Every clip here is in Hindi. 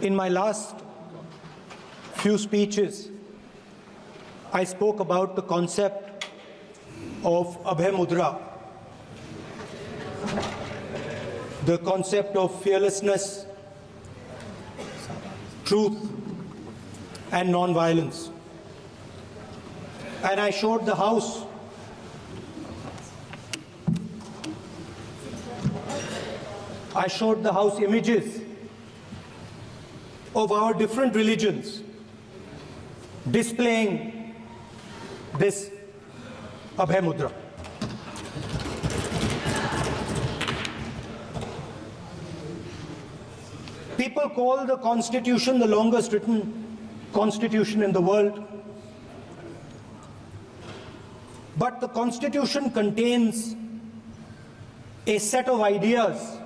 In my last few speeches, I spoke about the concept of Abhay Mudra, the concept of fearlessness, truth, and non-violence. And I showed the House images of our different religions displaying this Abhay Mudra. People call the Constitution the longest written constitution in the world. But the Constitution contains a set of ideas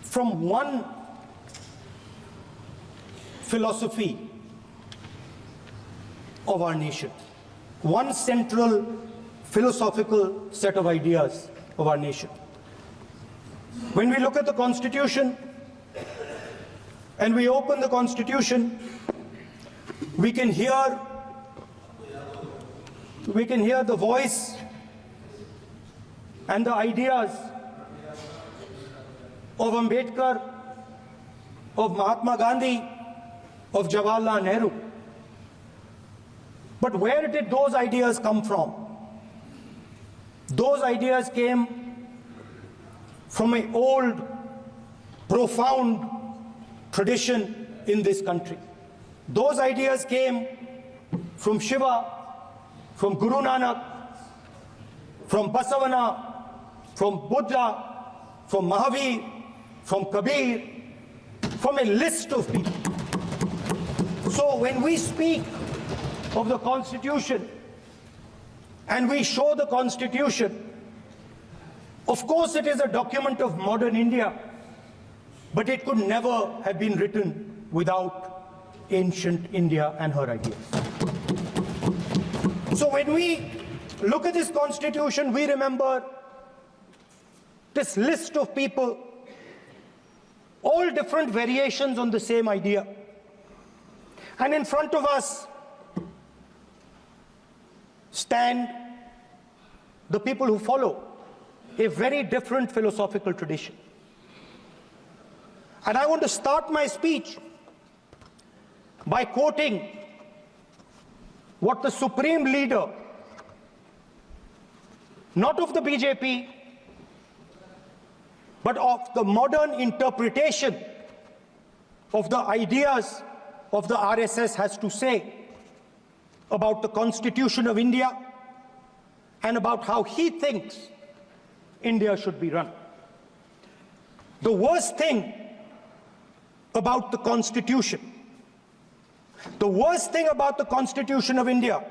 from one philosophy of our nation, one central philosophical set of ideas of our nation. When we look at the Constitution and we open the Constitution, we can hear the voice and the ideas of Ambedkar, of Mahatma Gandhi, of Jawaharlal Nehru. But where did those ideas come from? Those ideas came from an old, profound tradition in this country. Those ideas came from Shiva, from Guru Nanak, from Basavana, from Buddha, from Mahavir, from Kabir, from a list of people. So when we speak of the Constitution and we show the Constitution, of course it is a document of modern India, but it could never have been written without ancient India and her ideas. So when we look at this Constitution, we remember this list of people, all different variations on the same idea. And in front of us stand the people who follow a very different philosophical tradition. And I want to start my speech by quoting what the supreme leader, not of the BJP, but of the modern interpretation of the ideas of the RSS has to say about the Constitution of India and about how he thinks India should be run. The worst thing about the Constitution, the worst thing about the Constitution of India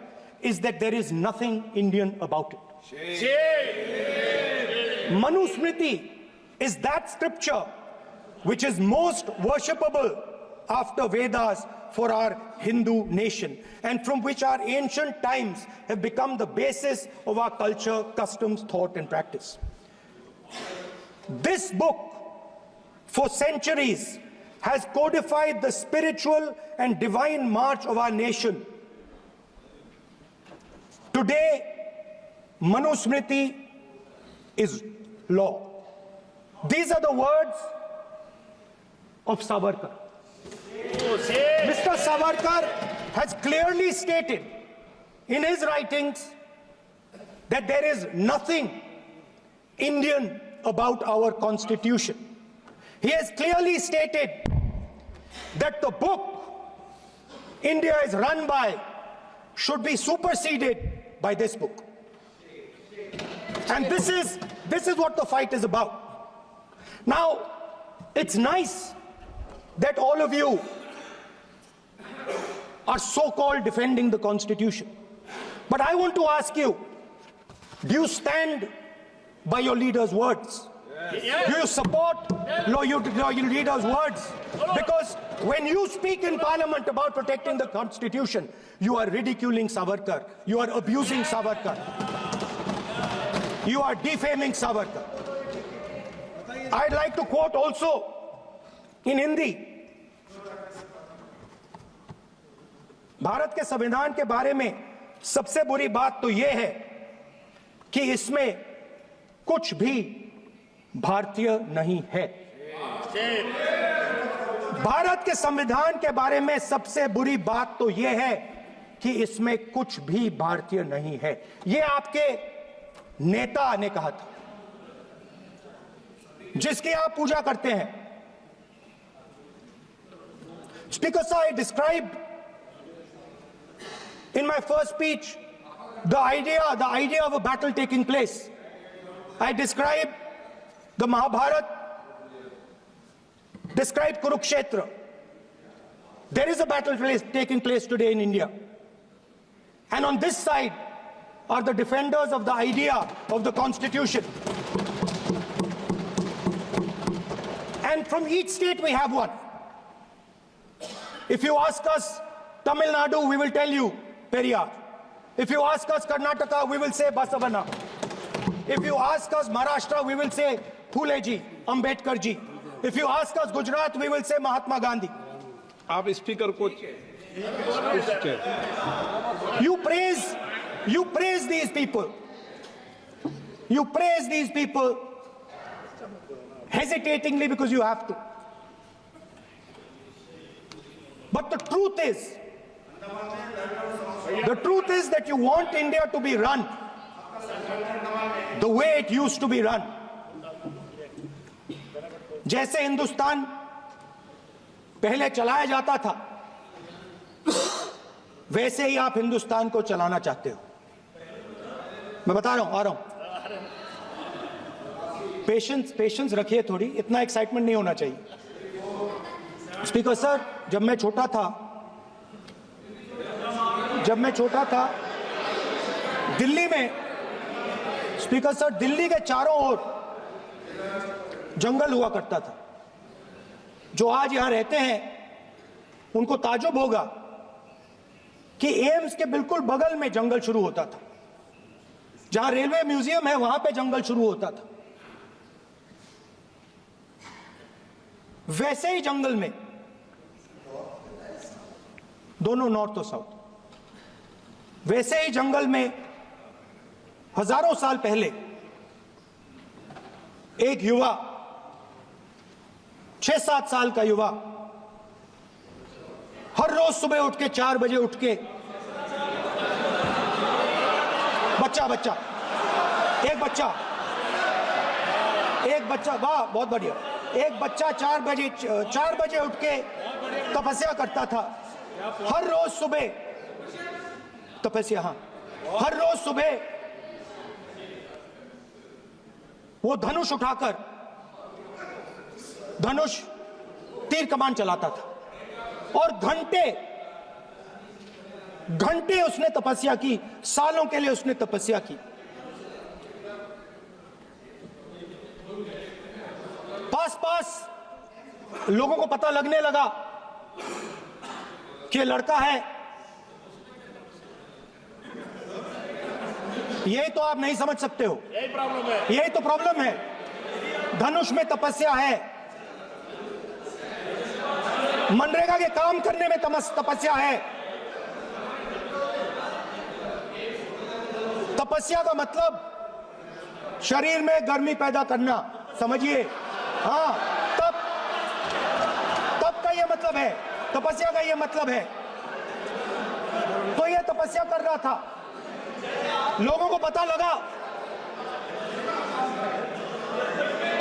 is that there is nothing Indian about it. Manusmriti is that scripture which is most worshipable after Vedas for our Hindu nation, and from which our ancient times have become the basis of our culture, customs, thought, and practice. This book, for centuries, has codified the spiritual and divine march of our nation. Today, Manusmriti is law. These are the words of Savarkar. Mr. Savarkar has clearly stated in his writings that there is nothing Indian about our Constitution. He has clearly stated that the book India is run by should be superseded by this book. And this is what the fight is about. Now, it's nice that all of you are so-called defending the Constitution. But I want to ask you, do you stand by your leader's words? Yes. Do you support your leader's words? Because when you speak in Parliament about protecting the Constitution, you are ridiculing Savarkar, you are abusing Savarkar, you are defaming Savarkar. I'd like to quote also इन हिंदी। भारत के संविधान के बारे में सबसे बुरी बात तो यह है कि इसमें कुछ भी भारतीय नहीं है। भारत के संविधान के बारे में सबसे बुरी बात तो यह है कि इसमें कुछ भी भारतीय नहीं है। यह आपके नेता ने कहा था, जिसकी आप पूजा करते हैं। Speaker sir, I described in my first speech the idea of a battle taking place. I described the Mahabharata, described Kurukshetra. There is a battle taking place today in India. And on this side are the defenders of the idea of the Constitution. And from each state we have one. If you ask us Tamil Nadu, we will tell you Periyar. If you ask us Karnataka, we will say Basavana. If you ask us Maharashtra, we will say Phule ji, Ambedkar ji. If you ask us Gujarat, we will say Mahatma Gandhi. आप स्पीकर को You praise these people. You praise these people hesitatingly because you have to. But the truth is that you want India to be run the way it used to be run. जैसे हिंदुस्तान पहले चलाया जाता था, वैसे ही आप हिंदुस्तान को चलाना चाहते हो। मैं बता रहा हूं, आ रहा हूं। पेशेंस रखिए थोड़ी, इतना एक्साइटमेंट नहीं होना चाहिए। स्पीकर सर, जब मैं छोटा था दिल्ली में, स्पीकर सर, दिल्ली के चारों ओर जंगल हुआ करता था। जो आज यहां रहते हैं उनको ताजुब होगा कि एम्स के बिल्कुल बगल में जंगल शुरू होता था। जहां रेलवे म्यूजियम है वहां पे जंगल शुरू होता था। वैसे ही जंगल में, दोनों नॉर्थ और साउथ, वैसे ही जंगल में हजारों साल पहले एक युवा, 6-7 साल का युवा, हर रोज सुबह उठ के 4 बजे उठ के, एक बच्चा, वाह बहुत बढ़िया, एक बच्चा 4 बजे उठ के तपस्या करता था। हर रोज सुबह तपस्या, हाँ, हर रोज सुबह वो धनुष उठाकर तीर कमान चलाता था और घंटे उसने तपस्या की, सालों के लिए उसने तपस्या की। पास लोगों को पता लगने लगा कि लड़का है। यही तो आप नहीं समझ सकते हो, यही तो प्रॉब्लम है। धनुष में तपस्या है, मनरेगा के काम करने में तपस्या है। तपस्या का मतलब शरीर में गर्मी पैदा करना, समझिए। हाँ, तब का ये मतलब है, तपस्या का ये मतलब है। तो ये तपस्या कर रहा था, लोगों को पता लगा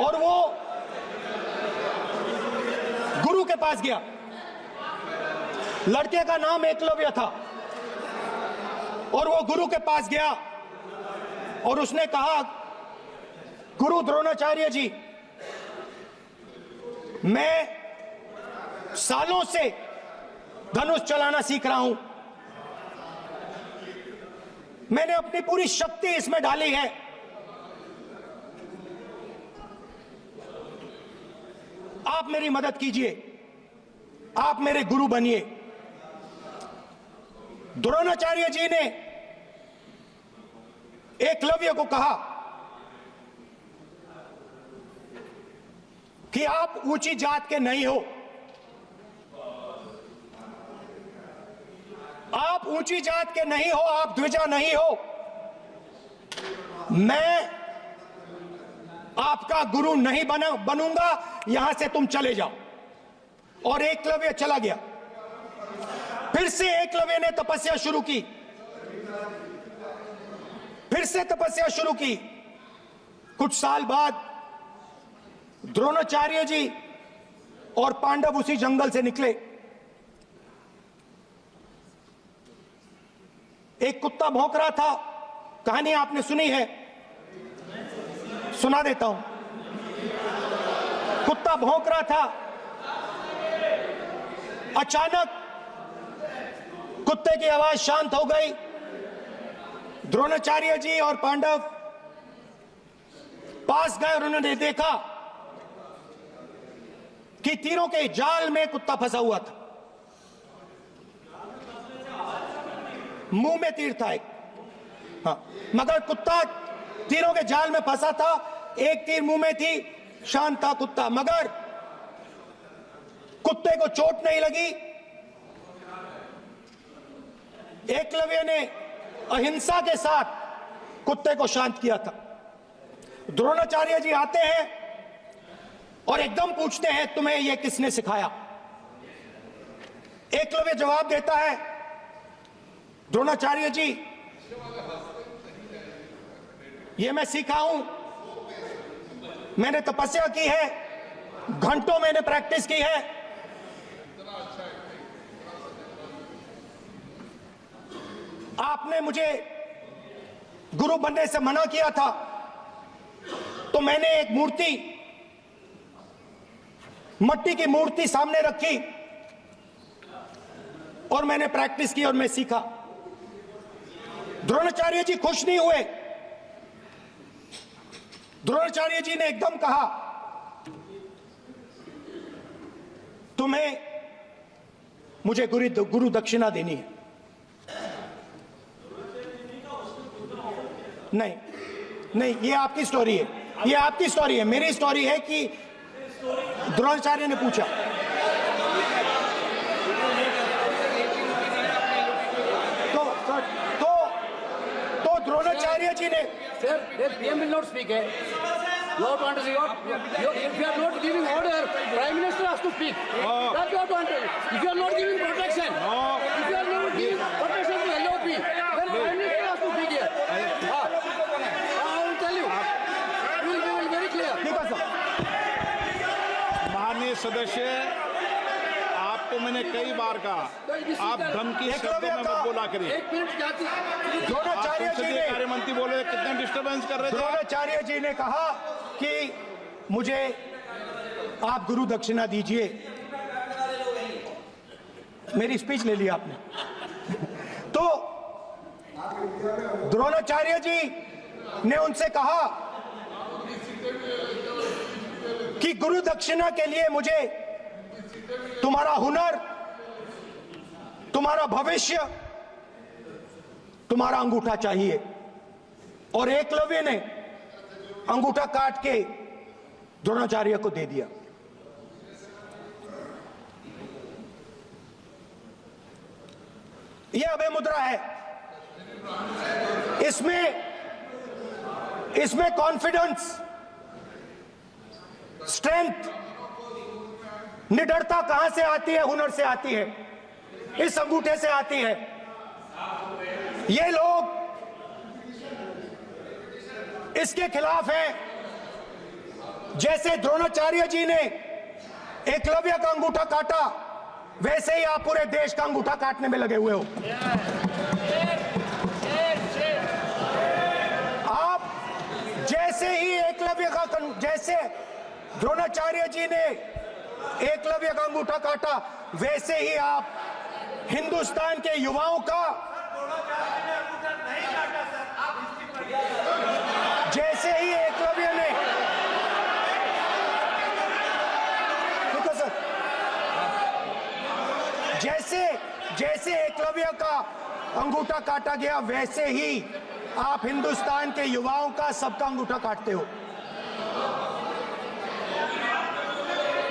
और वो गुरु के पास गया। लड़के का नाम एकलव्य था और वो गुरु के पास गया और उसने कहा, गुरु द्रोणाचार्य जी, मैं सालों से धनुष चलाना सीख रहा हूं, मैंने अपनी पूरी शक्ति इसमें डाली है, आप मेरी मदद कीजिए, आप मेरे गुरु बनिए। द्रोणाचार्य जी ने एकलव्य को कहा, कि आप ऊंची जात के नहीं हो, आप ऊंची जात के नहीं हो, आप द्विजा नहीं हो। मैं आपका गुरु नहीं बनूंगा, यहां से तुम चले जाओ। और एकलव्य चला गया। फिर से एकलव्य ने तपस्या शुरू की, फिर से तपस्या शुरू की। कुछ साल बाद द्रोणाचार्य जी और पांडव उसी जंगल से निकले। एक कुत्ता भौंक रहा था, कहानी आपने सुनी है, सुना देता हूं। कुत्ता भौंक रहा था, अचानक कुत्ते की आवाज शांत हो गई। द्रोणाचार्य जी और पांडव पास गए और उन्होंने देखा कि तीरों के जाल में कुत्ता फंसा हुआ था। मुंह में तीर था एक, हाँ, मगर कुत्ता तीरों के जाल में फंसा था, एक तीर मुंह में थी, शांत था कुत्ता। मगर कुत्ते को चोट नहीं लगी। एकलव्य ने अहिंसा के साथ कुत्ते को शांत किया था। द्रोणाचार्य जी आते हैं और एकदम पूछते हैं, तुम्हें यह किसने सिखाया? एकलव्य जवाब देता है, द्रोणाचार्य जी, यह मैं सीखा हूं, मैंने तपस्या की है, घंटों मैंने प्रैक्टिस की है। आपने मुझे गुरु बनने से मना किया था, तो मैंने एक मूर्ति, मट्टी की मूर्ति सामने रखी और मैंने प्रैक्टिस की और मैं सीखा। द्रोणाचार्य जी खुश नहीं हुए। द्रोणाचार्य जी ने एकदम कहा, तुम्हें मुझे गुरु दक्षिणा देनी है। नहीं नहीं, ये आपकी स्टोरी है, ये आपकी स्टोरी है। मेरी स्टोरी है कि द्रोणाचार्य ने पूछा। तो द्रोणाचार्य जी ने, Sir, the PM will not speak. You have to understand. If you are not giving order, Prime Minister has to speak. That you have to understand. If you are not giving protection, if you are not giving protection to LOP, then Prime Minister has to speak here. I will tell you. We will be very clear. ठीक है सर। माननीय सदस्य, आपको मैंने कई बार कहा, आप धमकी शब्दों में मत बोला करिए। एक मिनट जाती द्रोणाचार्य जी संसदीय ने, कार्य मंत्री बोले, कितना डिस्टर्बेंस कर रहे थे। द्रोणाचार्य जी ने कहा कि मुझे आप गुरु दक्षिणा दीजिए। मेरी स्पीच ले लिया आपने। तो द्रोणाचार्य जी ने उनसे कहा कि गुरु दक्षिणा के लिए मुझे तुम्हारा हुनर, तुम्हारा भविष्य, तुम्हारा अंगूठा चाहिए। और एकलव्य ने अंगूठा काट के द्रोणाचार्य को दे दिया। यह अभय मुद्रा है। इसमें कॉन्फिडेंस, स्ट्रेंथ, निडरता कहां से आती है? हुनर से आती है, इस अंगूठे से आती है। ये लोग इसके खिलाफ हैं। जैसे द्रोणाचार्य जी ने एकलव्य का अंगूठा काटा, वैसे ही आप पूरे देश का अंगूठा काटने में लगे हुए हो। आप जैसे ही एकलव्य का, जैसे द्रोणाचार्य जी ने एकलव्य का अंगूठा काटा, वैसे ही आप हिंदुस्तान के युवाओं का, जैसे ही एकलव्य ने, देखो सर, जैसे एकलव्य का अंगूठा काटा गया, वैसे ही आप हिंदुस्तान के युवाओं का, सबका अंगूठा काटते हो।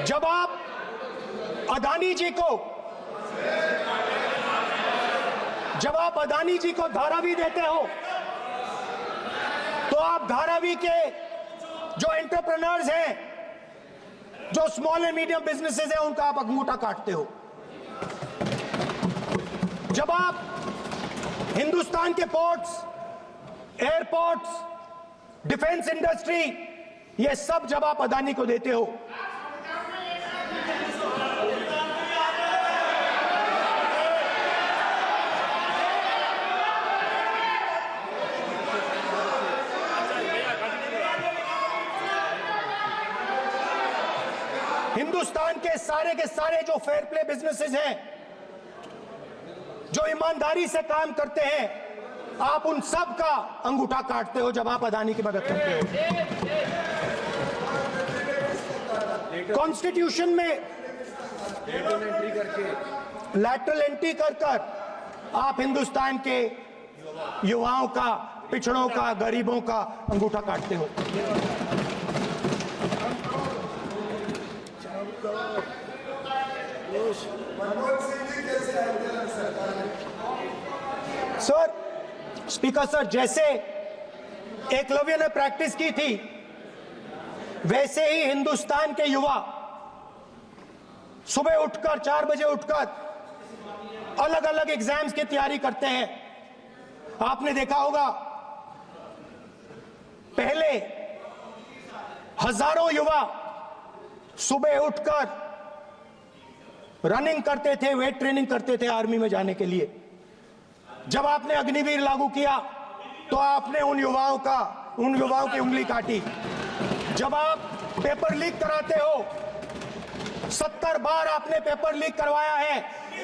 जब आप अदानी जी को धारावी देते हो, तो आप धारावी के जो एंटरप्रेन्योर्स हैं, जो स्मॉल एंड मीडियम बिजनेसेस हैं, उनका आप अंगूठा काटते हो। जब आप हिंदुस्तान के पोर्ट्स, एयरपोर्ट्स, डिफेंस इंडस्ट्री, ये सब जब आप अदानी को देते हो, हिंदुस्तान के सारे जो फेयर प्ले बिजनेसेस हैं, जो ईमानदारी से काम करते हैं, आप उन सब का अंगूठा काटते हो जब आप अदानी की मदद करते हो। कॉन्स्टिट्यूशन में लैटरल एंट्री कर आप हिंदुस्तान के युवाओं का, पिछड़ों का, गरीबों का अंगूठा काटते हो। सर, स्पीकर सर, जैसे एकलव्य ने प्रैक्टिस की थी, वैसे ही हिंदुस्तान के युवा सुबह उठकर 4 बजे उठकर अलग अलग एग्जाम्स की तैयारी करते हैं। आपने देखा होगा, पहले हजारों युवा सुबह उठकर रनिंग करते थे, वेट ट्रेनिंग करते थे आर्मी में जाने के लिए। जब आपने अग्निवीर लागू किया तो आपने उन युवाओं की उंगली काटी। जब आप पेपर लीक कराते हो, 70 बार आपने पेपर लीक करवाया है,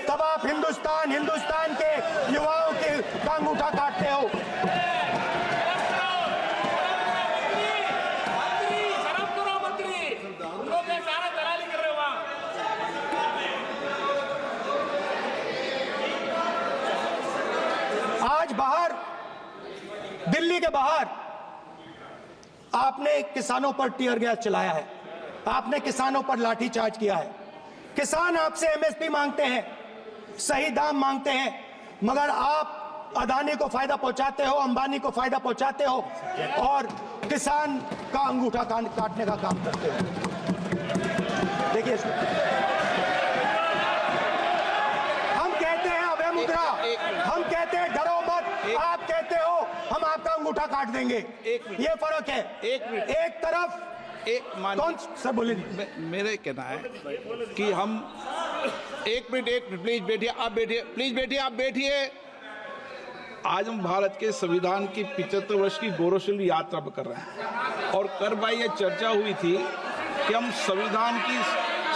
तब आप हिंदुस्तान के युवाओं के अंगूठा काटते हो। आज बाहर, दिल्ली के बाहर आपने किसानों पर टीयर गैस चलाया है, आपने किसानों पर लाठीचार्ज किया है। किसान आपसे एमएसपी मांगते हैं, सही दाम मांगते हैं, मगर आप अदानी को फायदा पहुंचाते हो, अंबानी को फायदा पहुंचाते हो और किसान का अंगूठा काटने का काम करते हो। देखिए, हम कहते हैं अभय मुद्रा, हम कहते हैं डरो मत, आप कहते हो हम आपका अंगूठा काट देंगे। ये फर्क है। एक तरफ कौन सर बोलिए। मेरे कहना है कि हम एक मिनट प्लीज बैठिए, आप बैठिए, प्लीज बैठिए, आप बैठिए। आज हम भारत के संविधान की 75 वर्ष की गौरवशाली यात्रा कर रहे हैं और कल भाई ये चर्चा हुई थी कि हम संविधान की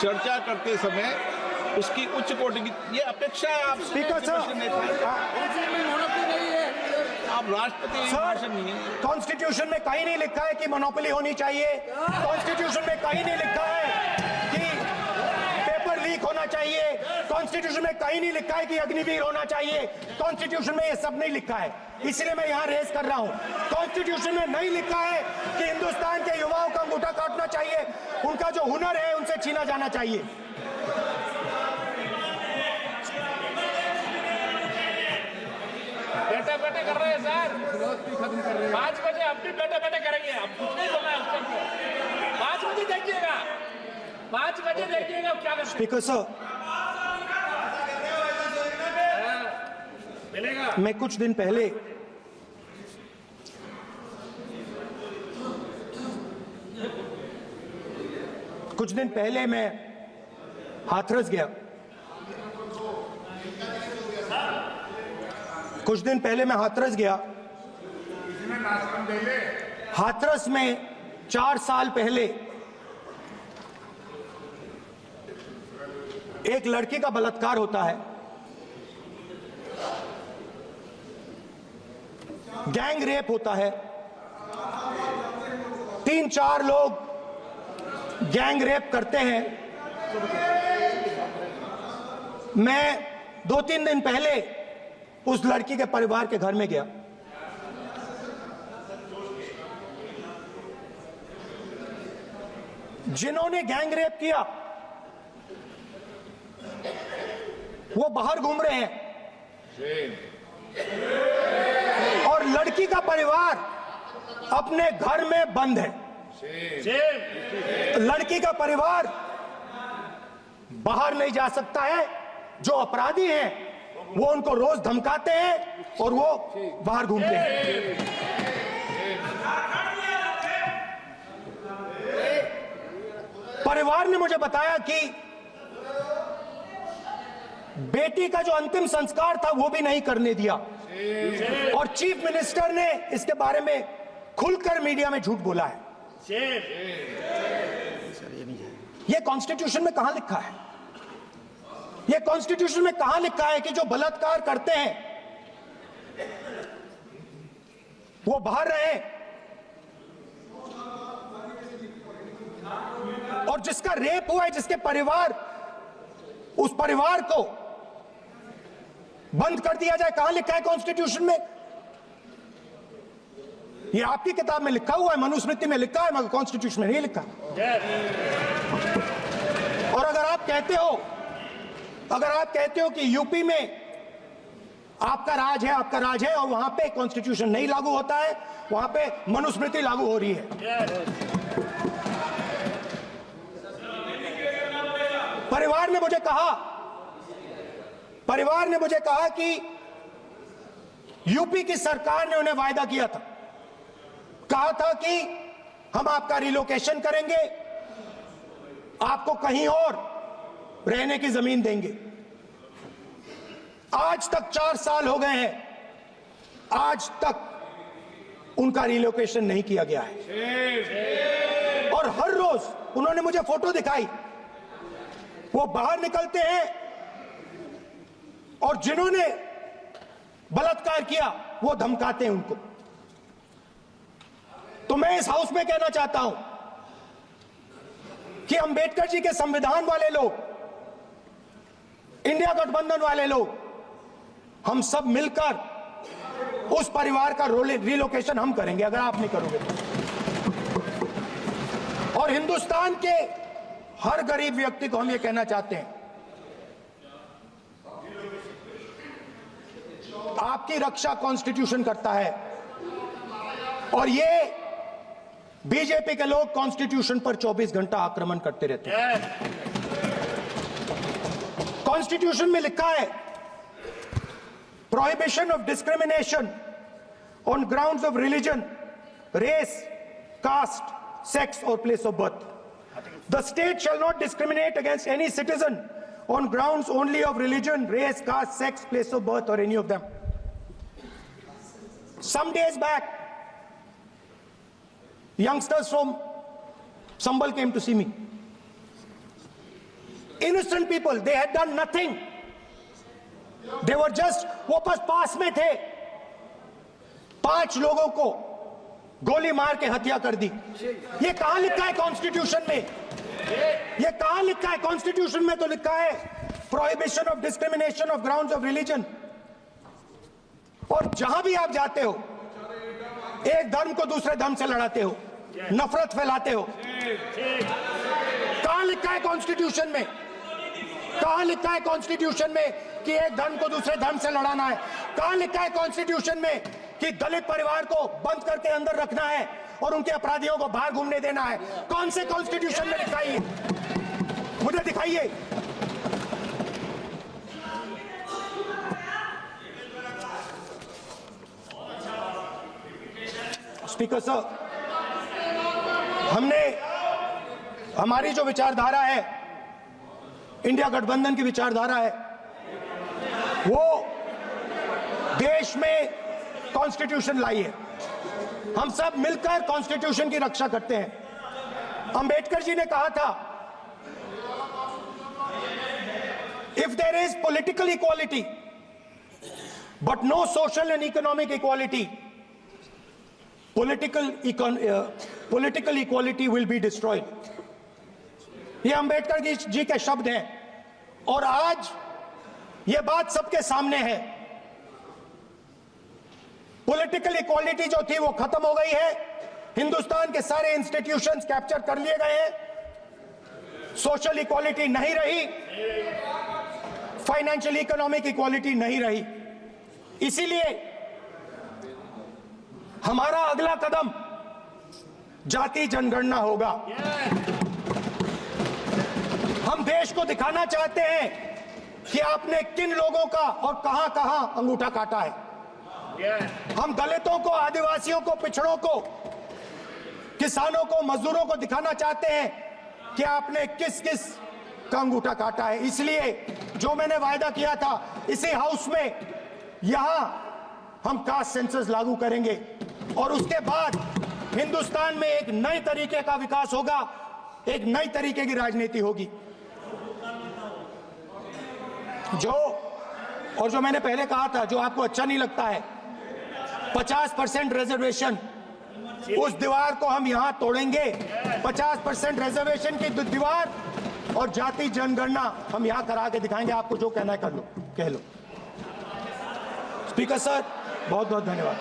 चर्चा करते समय उसकी उच्च कोटि की ये अपेक्षा है। आप स्पीकर सर, आप राष्ट्रपति नहीं है। कॉन्स्टिट्यूशन में कहीं नहीं लिखा है कि मोनोपोली होनी चाहिए। कॉन्स्टिट्यूशन में कहीं नहीं लिखा है कि पेपर लीक होना चाहिए। कॉन्स्टिट्यूशन में कहीं नहीं लिखा है कि अग्निवीर होना चाहिए। कॉन्स्टिट्यूशन में ये सब नहीं लिखा है, इसलिए मैं यहाँ रेस कर रहा हूँ। कॉन्स्टिट्यूशन में नहीं लिखा है कि हिंदुस्तान के युवाओं का अंगूठा काटना चाहिए, उनका जो हुनर है उनसे छीना जाना चाहिए। बैठे कर रहे हैं सर, 5 बजे अब भी बैठे करेंगे। अब कुछ नहीं बोलना है उसको। 5 बजे देखिएगा, 5 बजे देखिएगा क्या करते हैं। स्पीकर सर, मिलेगा। मैं कुछ दिन पहले मैं हाथरस गया। हाथरस में 4 साल पहले एक लड़की का बलात्कार होता है। गैंग रेप होता है। 3-4 लोग गैंग रेप करते हैं। मैं 2-3 दिन पहले उस लड़की के परिवार के घर में गया। जिन्होंने गैंग रेप किया वो बाहर घूम रहे हैं और लड़की का परिवार अपने घर में बंद है। लड़की का परिवार बाहर नहीं जा सकता है। जो अपराधी हैं वो उनको रोज धमकाते हैं और वो बाहर घूमते हैं। परिवार ने मुझे बताया कि बेटी का जो अंतिम संस्कार था वो भी नहीं करने दिया और चीफ मिनिस्टर ने इसके बारे में खुलकर मीडिया में झूठ बोला है। ये कॉन्स्टिट्यूशन में कहां लिखा है? ये कॉन्स्टिट्यूशन में कहां लिखा है कि जो बलात्कार करते हैं वो बाहर रहे और जिसका रेप हुआ है, जिसके परिवार, उस परिवार को बंद कर दिया जाए? कहां लिखा है कॉन्स्टिट्यूशन में? ये आपकी किताब में लिखा हुआ है, मनुस्मृति में लिखा है, मगर कॉन्स्टिट्यूशन में नहीं लिखा। और अगर आप कहते हो कि यूपी में आपका राज है, आपका राज है और वहां पे कॉन्स्टिट्यूशन नहीं लागू होता है, वहां पे मनुस्मृति लागू हो रही है। परिवार ने मुझे कहा कि यूपी की सरकार ने उन्हें वायदा किया था, कहा था कि हम आपका रिलोकेशन करेंगे, आपको कहीं और रहने की जमीन देंगे। आज तक 4 साल हो गए हैं, आज तक उनका रिलोकेशन नहीं किया गया है। और हर रोज उन्होंने मुझे फोटो दिखाई, वो बाहर निकलते हैं और जिन्होंने बलात्कार किया वो धमकाते हैं उनको। तो मैं इस हाउस में कहना चाहता हूं कि अंबेडकर जी के संविधान वाले लोग, इंडिया गठबंधन वाले लोग, हम सब मिलकर उस परिवार का रिलोकेशन हम करेंगे अगर आप नहीं करोगे तो। और हिंदुस्तान के हर गरीब व्यक्ति को हम ये कहना चाहते हैं, आपकी रक्षा कॉन्स्टिट्यूशन करता है और ये बीजेपी के लोग कॉन्स्टिट्यूशन पर 24 घंटा आक्रमण करते रहते हैं। कॉन्स्टिट्यूशन में लिखा है, prohibition of discrimination on grounds of religion, race, caste, sex और place of birth. The state shall not discriminate against any citizen on grounds only of religion, race, caste, sex, place of birth or any of them. Some days back, youngsters from Sambal came to see me. Innocent people, they had done nothing. They were just, वो बस पास में थे, 5 लोगों को गोली मार के हत्या कर दी। ये कहां लिखा है कॉन्स्टिट्यूशन में? ये कहां लिखा है कॉन्स्टिट्यूशन में? तो लिखा है prohibition of discrimination of grounds of religion. और जहां भी आप जाते हो, एक धर्म को दूसरे धर्म से लड़ाते हो, नफरत फैलाते हो। कहां लिखा है कॉन्स्टिट्यूशन में? कहां लिखा है कॉन्स्टिट्यूशन में कि एक धर्म को दूसरे धर्म से लड़ाना है? कहां लिखा है कॉन्स्टिट्यूशन में कि दलित परिवार को बंद करके अंदर रखना है और उनके अपराधियों को बाहर घूमने देना है? कौन से कॉन्स्टिट्यूशन में लिखा है? मुझे दिखाइए। स्पीकर सर, हमारी जो विचारधारा है, इंडिया गठबंधन की विचारधारा है, वो देश में कॉन्स्टिट्यूशन लाई है। हम सब मिलकर कॉन्स्टिट्यूशन की रक्षा करते हैं। अंबेडकर जी ने कहा था, if there is political equality but no social and economic equality, political equality will be destroyed. ये अंबेडकर जी के शब्द हैं और आज ये बात सबके सामने है। पॉलिटिकल इक्वालिटी जो थी वो खत्म हो गई है। हिंदुस्तान के सारे इंस्टीट्यूशंस कैप्चर कर लिए गए हैं। सोशल इक्वालिटी नहीं रही। फाइनेंशियल इकोनॉमिक इक्वालिटी नहीं रही। इसीलिए हमारा अगला कदम जाति जनगणना होगा। हम देश को दिखाना चाहते हैं कि आपने किन लोगों का और कहां कहां अंगूठा काटा है। हम दलितों को, आदिवासियों को, पिछड़ों को, किसानों को, मजदूरों को दिखाना चाहते हैं कि आपने किस किस का अंगूठा काटा है। इसलिए जो मैंने वायदा किया था, इसी हाउस में यहां हम कास्ट सेंसस लागू करेंगे और उसके बाद हिंदुस्तान में एक नए तरीके का विकास होगा, एक नई तरीके की राजनीति होगी। जो मैंने पहले कहा था, जो आपको अच्छा नहीं लगता है, 50% रिजर्वेशन, उस दीवार को हम यहां तोड़ेंगे। 50% रिजर्वेशन की दीवार और जाति जनगणना हम यहां करा के दिखाएंगे। आपको जो कहना है कर लो, कह लो। स्पीकर सर, बहुत बहुत धन्यवाद।